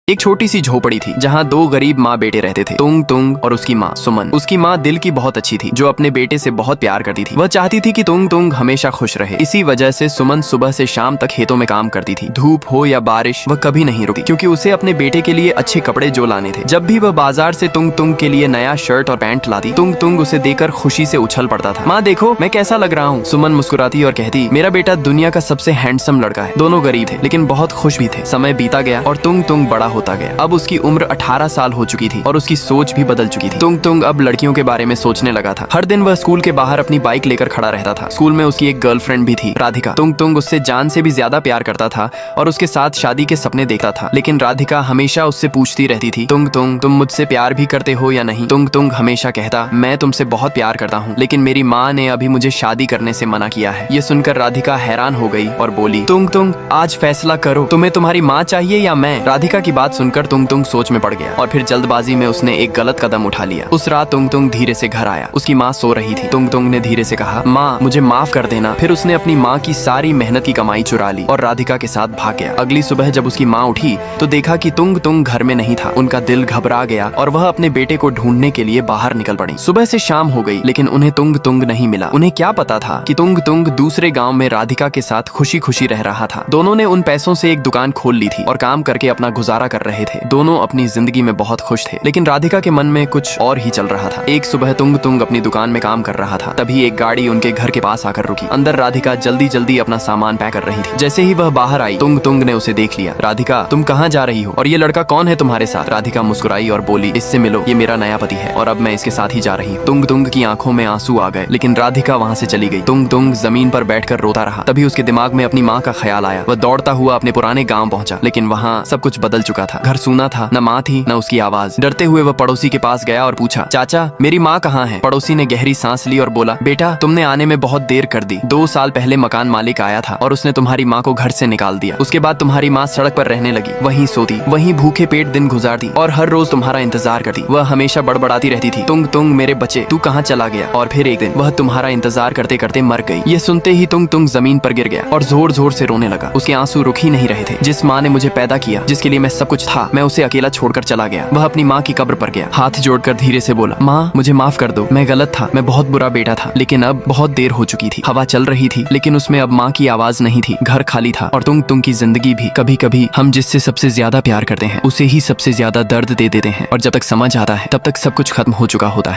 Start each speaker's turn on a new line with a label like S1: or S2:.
S1: एक छोटी सी झोपड़ी थी जहाँ दो गरीब माँ बेटे रहते थे, तुंग तुंग और उसकी माँ सुमन। उसकी माँ दिल की बहुत अच्छी थी, जो अपने बेटे से बहुत प्यार करती थी। वह चाहती थी कि तुंग तुंग हमेशा खुश रहे। इसी वजह से सुमन सुबह से शाम तक खेतों में काम करती थी। धूप हो या बारिश वह कभी नहीं रुकती, क्योंकि उसे अपने बेटे के लिए अच्छे कपड़े जो लाने थे। जब भी वह बाजार से तुंग तुंग के लिए नया शर्ट और पैंट लाती, तुंग तुंग उसे देकर खुशी से उछल पड़ता था। माँ देखो मैं कैसा लग रहा हूँ। सुमन मुस्कुराती और कहती, मेरा बेटा दुनिया का सबसे हैंडसम लड़का है। दोनों गरीब थे लेकिन बहुत खुश भी थे। समय बीता गया और तुंग तुंग बड़ा होता गया। अब उसकी उम्र 18 साल हो चुकी थी और उसकी सोच भी बदल चुकी थी। तुंग तुंग अब लड़कियों के बारे में सोचने लगा था। हर दिन वह स्कूल के बाहर अपनी बाइक लेकर खड़ा रहता था। स्कूल में उसकी एक गर्लफ्रेंड भी थी, राधिका। तुंग तुंग उससे जान से भी ज्यादा प्यार करता था और उसके साथ शादी के सपने देखता था। लेकिन राधिका हमेशा उससे पूछती रहती थी, तुंग तुंग तुम मुझसे प्यार भी करते हो या नहीं। तुंग तुंग हमेशा कहता, मैं तुमसे बहुत प्यार करता हूँ, लेकिन मेरी माँ ने अभी मुझे शादी करने से मना किया है। ये सुनकर राधिका हैरान हो गई और बोली, तुंग तुंग आज फैसला करो, तुम्हें तुम्हारी माँ चाहिए या मैं। राधिका की बात सुनकर तुंग तुंग सोच में पड़ गया और फिर जल्दबाजी में उसने एक गलत कदम उठा लिया। उस रात तुंग तुंग धीरे से घर आया। उसकी माँ सो रही थी। तुंग तुंग ने धीरे से कहा, माँ मुझे माफ कर देना। फिर उसने अपनी माँ की सारी मेहनत की कमाई चुरा ली और राधिका के साथ भाग गया। अगली सुबह जब उसकी माँ उठी तो देखा कि तुंग तुंग घर में नहीं था। उनका दिल घबरा गया और वह अपने बेटे को ढूंढने के लिए बाहर निकल पड़ी। सुबह से शाम हो गई लेकिन उन्हें तुंग तुंग नहीं मिला। उन्हें क्या पता था कि तुंग तुंग दूसरे गाँव में राधिका के साथ खुशी खुशी रह रहा था। दोनों ने उन पैसों से एक दुकान खोल ली थी और काम करके अपना गुजारा कर रहे थे। दोनों अपनी जिंदगी में बहुत खुश थे, लेकिन राधिका के मन में कुछ और ही चल रहा था। एक सुबह तुंग तुंग अपनी दुकान में काम कर रहा था, तभी एक गाड़ी उनके घर के पास आकर रुकी। अंदर राधिका जल्दी जल्दी अपना सामान पैक कर रही थी। जैसे ही वह बाहर आई, तुंग तुंग ने उसे देख लिया। राधिका तुम कहाँ जा रही हो और ये लड़का कौन है तुम्हारे साथ। राधिका मुस्कुराई और बोली, इससे मिलो, ये मेरा नया पति है और अब मैं इसके साथ ही जा रही हूँ। तुंग तुंग की आंखों में आंसू आ गए, लेकिन राधिका वहाँ से चली गई। तुंग तुंग जमीन पर बैठकर रोता रहा। तभी उसके दिमाग में अपनी माँ का ख्याल आया। वह दौड़ता हुआ अपने पुराने गाँव पहुंचा, लेकिन वहाँ सब कुछ बदल चुका था। घर सूना था, न माँ थी न उसकी आवाज। डरते हुए वह पड़ोसी के पास गया और पूछा, चाचा मेरी माँ कहाँ है। पड़ोसी ने गहरी सांस ली और बोला, बेटा तुमने आने में बहुत देर कर दी। 2 साल पहले मकान मालिक आया था और उसने तुम्हारी माँ को घर से निकाल दिया। उसके बाद तुम्हारी माँ सड़क पर रहने लगी, वहीं सोती, वहीं भूखे पेट दिन गुजारती और हर रोज तुम्हारा इंतजार करती। वह हमेशा बड़बड़ाती रहती थी, तुंग तुंग मेरे बच्चे तू कहाँ चला गया। और फिर एक दिन वह तुम्हारा इंतजार करते करते मर गई। ये सुनते ही तुंग तुंग जमीन पर गिर गया और जोर जोर से रोने लगा। उसके आंसू रुक ही नहीं रहे थे। जिस माँ ने मुझे पैदा किया, जिसके लिए मैं सब कुछ था, मैं उसे अकेला छोड़कर चला गया। वह अपनी माँ की कब्र पर गया, हाथ जोड़कर धीरे से बोला, माँ मुझे माफ कर दो, मैं गलत था, मैं बहुत बुरा बेटा था। लेकिन अब बहुत देर हो चुकी थी। हवा चल रही थी लेकिन उसमें अब माँ की आवाज नहीं थी। घर खाली था और तुंग तुंग की जिंदगी भी। कभी कभी हम जिससे सबसे ज्यादा प्यार करते हैं उसे ही सबसे ज्यादा दर्द दे देते हैं और जब तक समझ आता है तब तक सब कुछ खत्म हो चुका होता है।